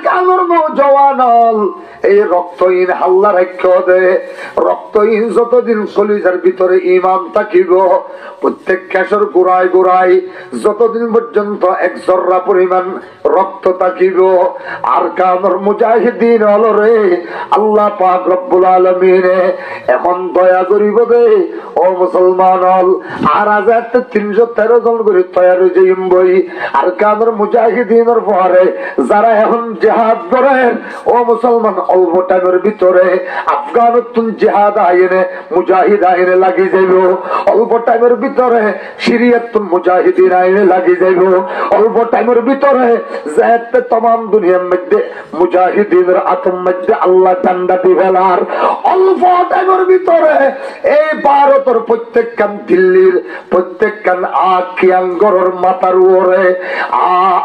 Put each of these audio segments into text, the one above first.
কানুর নওজওয়ানল এই রক্তহীন হাল্লা রাখ্য দে রক্তহীন যতদিন কলিজার ভিতরে ঈমান থাকিব প্রত্যেক কেশর গোড়ায় গোড়ায় যতদিন পর্যন্ত এক জর্রা পরিমাণ রক্ত থাকিব আর কানুর মুজাহিদিন হলো রে আল্লাহ পাক রব্বুল আলামিন এখন দয়া করিব দে ও মুসলমান হল আর আজ 313 জন করে তৈরি হয়ে বই আর কানুর মুজাহিদিনের পরে যারা এখন জিহাদ করেন ও মুসলমান অল্প টাইমের ভিতরে আফগানিস্তান জিহাদ আইনে মুজাহিদ আইনে লাগি যাইব অল্প টাইমের ভিতরে সিরিয়াতুন মুজাহিদিন আইনে লাগি যাইব অল্প টাইমের ভিতরে যাতে तमाम দুনিয়ার মধ্যে মুজাহিদিনের আতম মধ্যে আল্লাহ ঠান্ডা দিবেলার অল্প টাইমের ভিতরে এই ভারতের প্রত্যেকখান দিল্লির প্রত্যেকখান আকিয়াঙ্গরের মাথার উপরে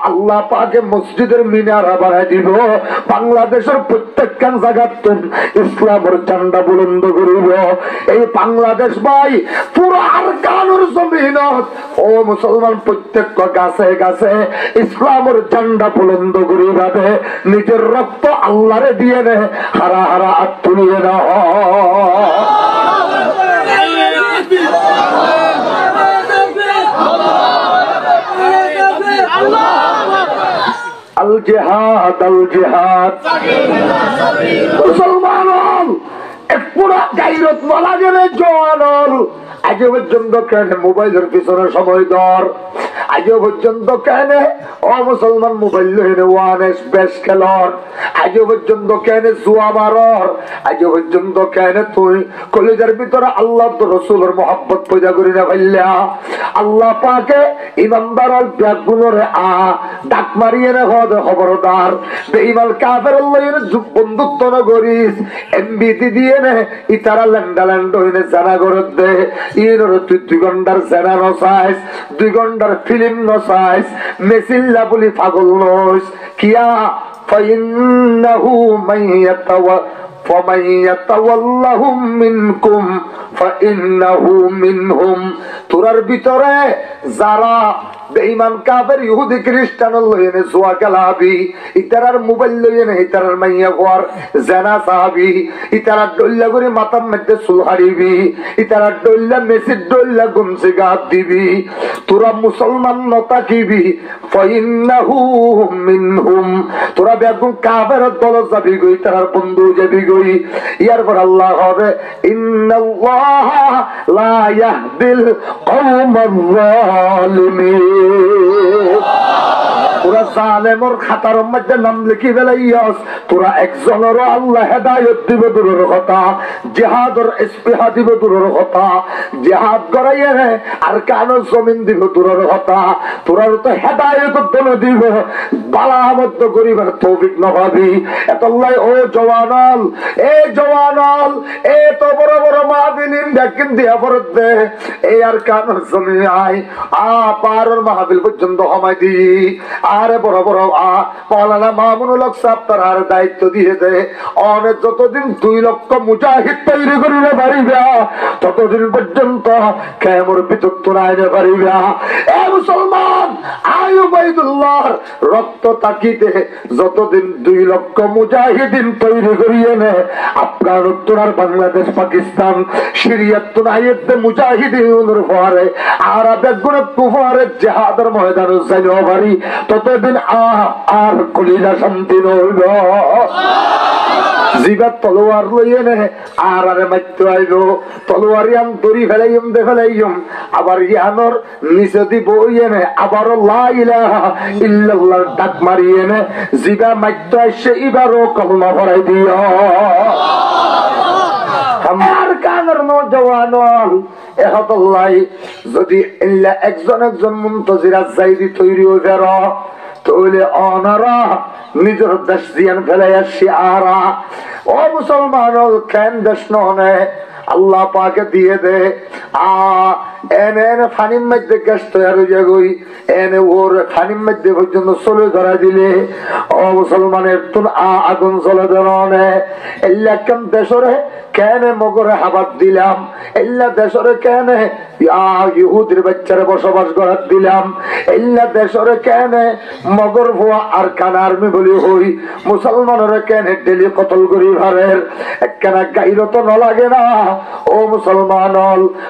আল্লাহ পাকে মসজিদের মিনার বানাই দিব বাংলাদেশের প্রত্যেকখান জায়গাতে ইসলামের ঝান্ডা বুলন্দ করিব এই বাংলাদেশ ভাই পুরো আরকানুর জমিনত ও মুসলমান প্রত্যেক গাছে গাছে ইসলামের ঝান্ডা বুলন্দ করিবে নিজের রক্ত আল্লাহরে দিয়ে নে হারা হারা তুলিয়ে না আল জিহাদ মুসলমান পুরা গাইরত বলা গেলে জওয়ানর আজও পর্যন্ত কেন মোবাইলের পিছনে সময় দর আজও পর্যন্ত কেন ও মুসলমান মোবাইল লইনে ওয়ানেস বেশ খেলর আজও পর্যন্ত কেন জুয়া মারর আজও পর্যন্ত কেন তুই কলেজের ভিতরে আল্লাহ তো রসুলের মহব্বত পয়দা করি না ভাইলা আল্লাহ পাকে ইমানদার ব্যাগুলোরে ডাক মারিয়ে না হবে খবরদার বেঈমান কাফের লইনে বন্ধুত্ব না করিস এমবিটি দিয়ে নে ইতারা ল্যান্ডাল্যান্ড হইনে জানা করত দে ইনোর তুই 2 ঘন্টার জানা নসাইস 2 ঘন্টার ফিল্ম নসাইস মেসিল্লা বলি পাগল নস কিয়া ফাইন্নাহু فمن يتولهم منكم فإنه منهم তোরার ভিতরে যারা বেঈমান কাফের ইহুদি খ্রিস্টান লইনে জুয়া খেলাবি ইতারার মোবাইল লইনে ইতারার মাইয়া ঘর জানা সাহাবি ইতারা ডল্লা করে মাথার মধ্যে সুলহারিবি ইতারা ডল্লা মেসির ডল্লা গুমসে গাত দিবি তোরা মুসলমান নতা কিবি ফাইন্নাহু মিনহুম তোরা বেগুন কাফের দল যাবি গই তারার বন্ধু যাবি গই ইয়ার পর আল্লাহ হবে ইন্নাল্লাহ লা ইয়াহদিল কওমাল যালিমিন তোরা জালেমর খাতার মধ্যে নাম লিখি ফেলাইয়াস তোরা একজনেরও আল্লাহ হেদায়েত দিব দূরের কথা জিহাদের ইস্তিহা দিব দূরের কথা জিহাদ করাইয়ে আর কেন জমিন দিব দূরের কথা তোরা তো হেদায়েত দল দিব বালামত করিবার তৌফিক নভাবি এতলাই ও জওয়ানল এ তো বড় বড় মাহফিলিন দেখেন দিয়া পড়ত দে এই আর কেন জমিন আই পারের মাহফিল পর্যন্ত হমাই দি আরে বড় বড় মাওলানা মামুনুল হক সাহেব তার দায়িত্ব দিয়ে দে অনেক যতদিন 2 লক্ষ মুজাহিদ তৈরি করিতে পারিবা ততদিন পর্যন্ত কেমন বিতত্ব নাইতে পারিবা এ মুসলমান আইয়ুবাইদুল্লাহর রক্ত তাকিতে যতদিন 2 লক্ষ মুজাহিদিন তৈরি করিয়ে নে আফগান উত্তর আর বাংলাদেশ পাকিস্তান সিরিয়াতুন আইয়ুদ মুজাহিদিনের পরে আর বেগুন কুফার জিহাদের ময়দানে যাইও পারি ততদিন আর কলিজা শান্তি নইব জিবা তলোয়ার লইয়ে নে আর আরে মাইতে আইব তলোয়ার ইয়ান দড়ি ফেলাইম দে ফেলাইম আবার ইয়ানোর নিচে দিব ইয়ে নে আবার লা ইলাহা ইল্লাল্লাহ ডাক মারিয়ে নে জিবা মাইতে আইছে এবারও কলমা পড়াই দিও আমার কানের নওজওয়ান এহতল্লাই যদি একজন মুনতাজিরা যাইদি তৈরি হয়ে বের তাহলে অনারা নিজের দেশ জিয়ান ফেলে আসি আরা ও মুসলমান কেন দেশ নয় আল্লাহ পাকে দিয়ে দে এনে এনে ফানির মধ্যে গ্যাস তৈরি হয়ে যাগই, এনে ওর ফানির মধ্যে পর্যন্ত চলে ধরা দিলে ও মুসলমানের তুন আগুন চলে ধরনে এল্লা কেম দেশরে কেন মগরে হাবাত দিলাম, এল্লা দেশরে কেন ইহুদির বাচ্চারে বসবাস করার দিলাম, এল্লা দেশরে কেন মগর ভুয়া আর কান আর্মি বলি হই, মুসলমানের কেন ডেলি কতল করি ভারের একখানা গাইরত ন লাগে না। ও মুসলমান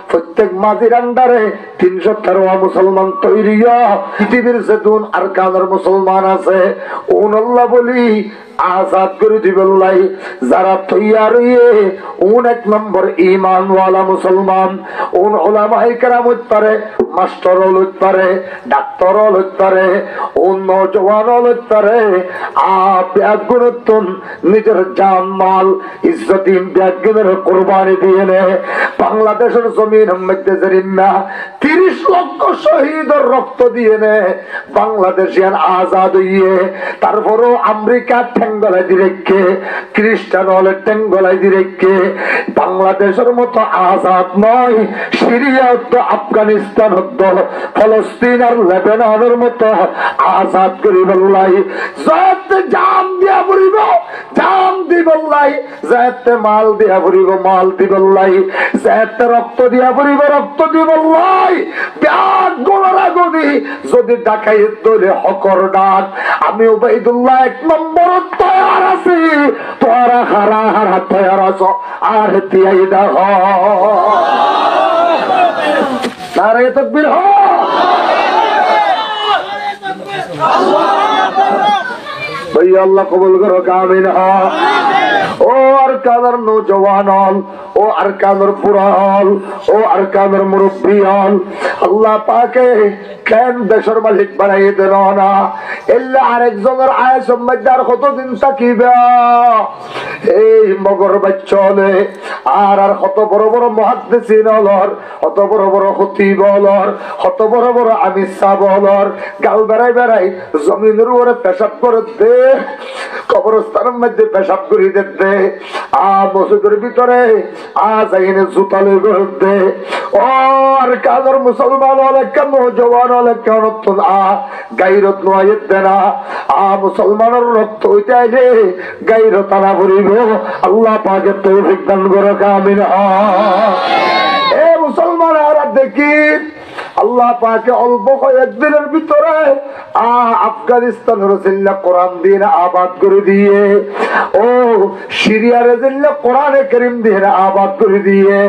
প্রত্যেক মাঝির আন্ডারে 313 মুসলমান তৈরি, পৃথিবীর যে দুন আর কানের মুসলমান আছে ওনল্লাহ বলি আজাদ করে দিবেল্লাই যারা তৈয়ার হইয়ে উন 1 নম্বর ঈমানওয়ালা মুসলমান। উন উলামায়ে কেরাম হইতে পারে, মাস্টার হইতে পারে, ডাক্তার হইতে পারে, উন নওজওয়ান হইতে পারে, ব্যাগুনতন নিজের জান মাল ইজ্জত ব্যাগুনের কুরবানি দিয়ে নে বাংলাদেশের জমিন মধ্যে জরিনা 30 লক্ষ শহীদের রক্ত দিয়ে নে বাংলাদেশিয়ান আজাদ হইয়ে। তারপরও আমেরিকা ঠেঙ্গলাই দিরেকে, খ্রিস্টান হলে ঠেঙ্গলাই দিরেকে বাংলাদেশের মতো আজাদ নয়, সিরিয়া হতো, আফগানিস্তান হতো, ফলস্তিন আর লেবাননের মতো আজাদ করি বললাই যাতে জান দিয়া পড়িব জান দি বললাই, যাতে মাল দিয়া পড়িব মাল দি বললাই, যাতে রক্ত দিয়া পড়িব রক্ত দি বললাই। ব্যাগ গোলারা গদি যদি ডাকাই দলে হকর ডাক, আমি উবাইদুল্লাহ 1 নম্বর তৈয়ার আছি, তোরা হারা হারা তৈয়ার আছো আর তিয়াই দেখ নারে তাকবীর হ। ভাই আল্লাহ কবুল করো, আমিন। ও আর কাদের নৌজওয়ান হল, ও আর কাদের বুড়া হল, ও আর কাদের মুরব্বী হল, আল্লাহ পাকে কেন দেশের মালিক বানাই দেন না? এল্লা আরেকজনের আয়েস মধ্যে আর কতদিন থাকিবে? এই মগর বাচ্চা হলে আর আর কত বড় বড় মুহাদ্দিসিন হলর, কত বড় বড় খতিব হলর, কত বড় বড় আমির সাহেব হলর গাল বেড়াই বেড়াই জমিনের উপরে পেশাব করে দে, কবরস্থানের মধ্যে পেশাব করে দে, মসজিদের ভিতরে যাইনে জুতা লই করে দে। ও আর কাদের মুসলমান হলে কেন জওয়ান হলে কেন গাইরত নয় দেনা মুসলমানের রক্ত হইতে আইলে গাইরত আনা ভরিব। আল্লাহ পাকে তৌফিক দান করো, আমিন। এ মুসলমান আর দেখি আল্লাহ পাকে অল্প কয়েকদিনের ভিতরে আফগানিস্তানের জিল্লা কোরআন দিন আবাদ করে দিয়ে, ও সিরিয়ার জিল্লা কোরআনে করিম দিন আবাদ করে দিয়ে,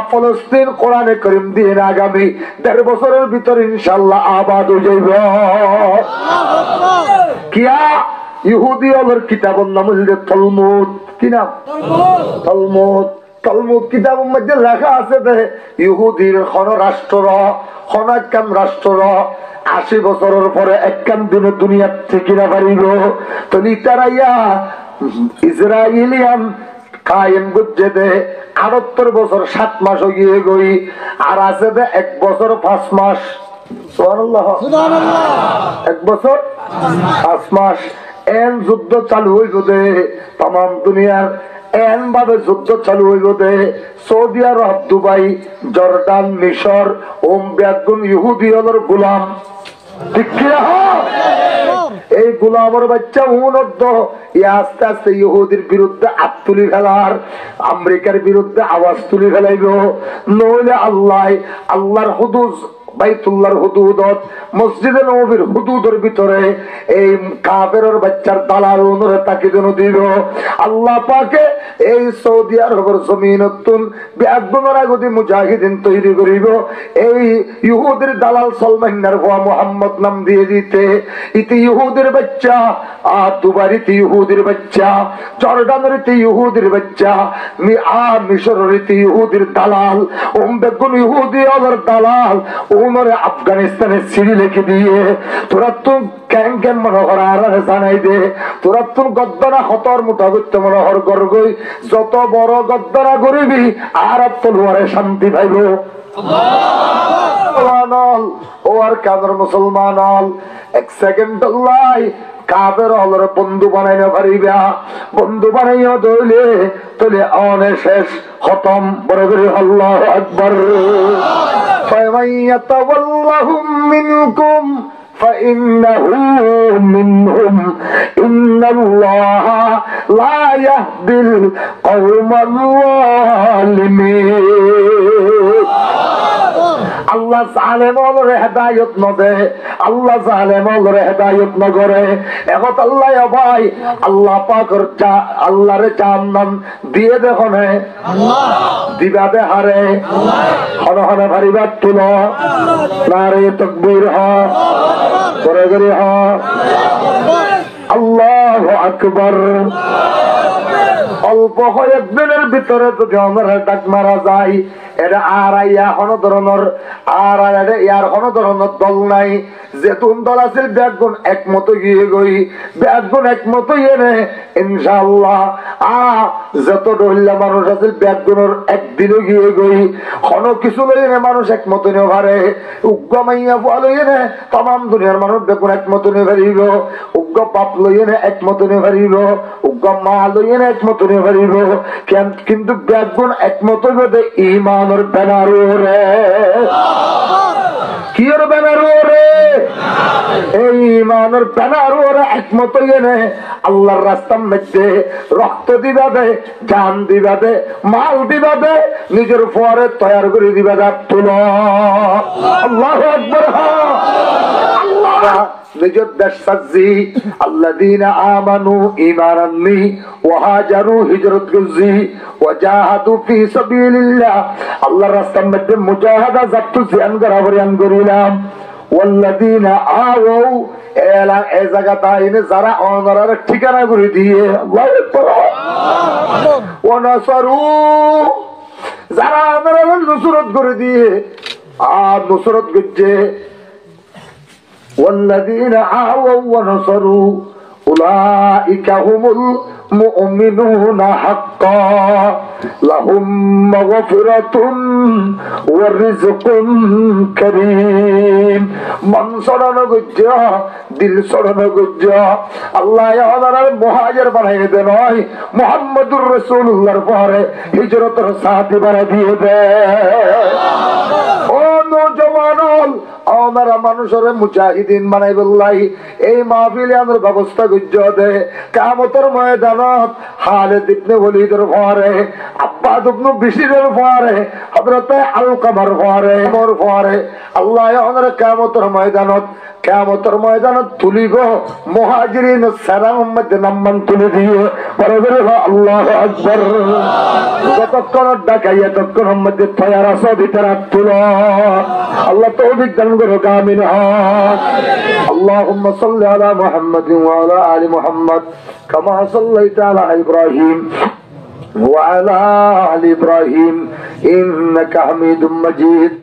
ফলস্তিন কোরআনে করিম দিন আগামী 1.5 বছরের ভিতরে ইনশাল্লাহ আবাদ হয়ে যাইব। কিয়া ইহুদি হলের কিতাবের নাম হল তালমুদ। কি নাম? তালমুদ। তালমুদ কিতাবের মধ্যে লেখা আছে যে ইহুদির খন রাষ্ট্র, খন একখান রাষ্ট্র 80 বছরের পরে একখান দিনে দুনিয়ার থেকে না পারিব। তো তারাইয়া ইসরায়েলিয়ান কায়েম করছে দে 78 বছর 7 মাস হয়ে গই, আর আছে দে 1 বছর 5 মাস। সুবহানাল্লাহ, 1 বছর 5 মাস। এন যুদ্ধ চালু হইব দে তাম দুনিয়ার, এন ভাবে যুদ্ধ চালু হইব দে সৌদি আরব, দুবাই, জর্ডান, মিশর ব্যাগুন ইহুদি হলর গোলাম। ঠিক কি? এই গোলামের বাচ্চা উন্নত আস্তে আস্তে ইহুদির বিরুদ্ধে হাত তুলি ফেলার, আমেরিকার বিরুদ্ধে আওয়াজ তুলি ফেলাইব। নইলে আল্লাহর হুদুদ, বাইতুল্লাহর হুদুদত, মসজিদে নববীর হুদুদের ভিতরে এই কাফেরের বাচ্চার দালাল অনুরে তাকে যেন দিব। আল্লাহ পাকে এই সৌদি আরবের জমিনতুন ব্যাগুনের আগদি মুজাহিদিন তৈরি করিব। এই ইহুদের দালাল সলমানের ভুয়া মুহাম্মদ নাম দিয়ে দিতে, ইতি ইহুদের বাচ্চা, দুবার ইতি ইহুদের বাচ্চা, জর্ডানের ইতি ইহুদের বাচ্চা, মিশরের ইতি ইহুদের দালাল, বেগুন ইহুদি ওদের দালাল উমরে আফগানিস্তানের সিঁড়ি লিখে দিয়ে তোরা তো ক্যাং ক্যাং মনোহর আর জানাই দে, তোরা তো গদ্দারা হতর মোটা করতে মনোহর গর্গই, যত বড় গদ্দারা করিবি আর তলোয়ারে শান্তি পাইব। ও আর কাদের মুসলমান এক সেকেন্ড লাই কাদের হলর বন্ধু বানাই না পারিবা বন্ধু বানাইয়া দইলে তোলে অনে শেষ খতম বড় করে আল্লাহু আকবার ফায়াতাওয়াল্লাহুম মিনকুম فإنه منهم إن الله لا يهدي القوم الظالمين আল্লাহ জালেমরে হেদায়েত নদে আল্লাহ জালেমরে হেদায়েত নগরে এখন আল্লাহ ভাই আল্লাহ পাকের আল্লাহরে জান্নাত দিয়ে দেখনে আল্লাহ দিবা দে হারে হন হন ভারিবাত তুলো নারে তাকবীর হ করে করে হ আল্লাহু আকবার অল্প কয়েকদিনের ভিতরে যদি আমরা ডাক মারা যায় এটা আর কোনো ধরনের আর ইয়ার কোনো ধরনের দল নাই যেতুন দল আছে ব্যাগুন একমত গিয়ে গই ব্যাগুন একমত এনে ইনশাআল্লাহ যত ডহল্লা মানুষ আছে ব্যাগুনের একদিনও গিয়ে গই কোনো কিছু লইনে মানুষ একমত নিয়ে পারে উগ্র মাইয়া পোয়া লইনে তাম দুনিয়ার মানুষ বেগুন একমত নিয়ে পারিব উগ্র পাপ লইনে একমত নিয়ে পারিব উগ্র মা লইনে একমত নিয়ে পারিব কিন্তু ব্যাগুন একমত হইবে ইমানের ব্যানার রে কিয়র ব্যানার রে এই ইমানের ব্যানার ওরা একমত এনে আল্লাহর রাস্তার মধ্যে রক্ত দিবা দে জান দিবা দে মাল দিবা দে নিজের পরে তৈয়ার করে দিবা দে তুল আল্লাহু আকবার আল্লাহ নিজের দেশ সাজি আল্লাযীনা আমানু ঈমান আননি ওয়া হাজারু হিজরত গুজি ওয়া জাহাদু ফি সাবিলিল্লাহ আল্লাহর রাস্তার মধ্যে মুজাহাদা জাতু জিয়ান করাবরিয়ান করিলাম ওয়াল্লাযীনা আওউ এলা এই জায়গাটা এনে যারা অনরার ঠিকানা করে দিয়ে আল্লাহু আকবার ওয়া নাসরু যারা অনরার নসরত করে দিয়ে আর নসরত গজে والذين آووا ونصروا أولئك هم المؤمنون حقا لهم مغفرة ورزق كريم من صرنا گجا دل صرنا گجا الله يعذر المهاجر بنائے دے نوائے محمد الرسول اللہ پارے ہجرت رساتی بنا دیے دے او نوجوانوں আমরা মানুষের মুজাহিদিন বানাইবুল্লাহ এই মাহফিলে আমরা ব্যবস্থা করতে দে কিয়ামতের ময়দানত খালিদ ইবনে ওলীদের পরে আব্বাদ ইবনে বিশিরের পরে হযরত আলকামার পরে মোর পরে আল্লাহ আমাদের কিয়ামতের ময়দানত তুলিব মুহাজিরিন সালাম মধ্যে নাম্মান তুলে দিয়ে পরে আল্লাহু আকবার যতক্ষণ ডাকাইয়া ততক্ষণ মধ্যে তৈয়ার আছে ভিতরে তুলো আল্লাহ তৌফিক দান করুক আমিন اللهم صل على محمد وعلى آل محمد كما صليت على إبراهيم وعلى آل إبراهيم إنك حميد مجيد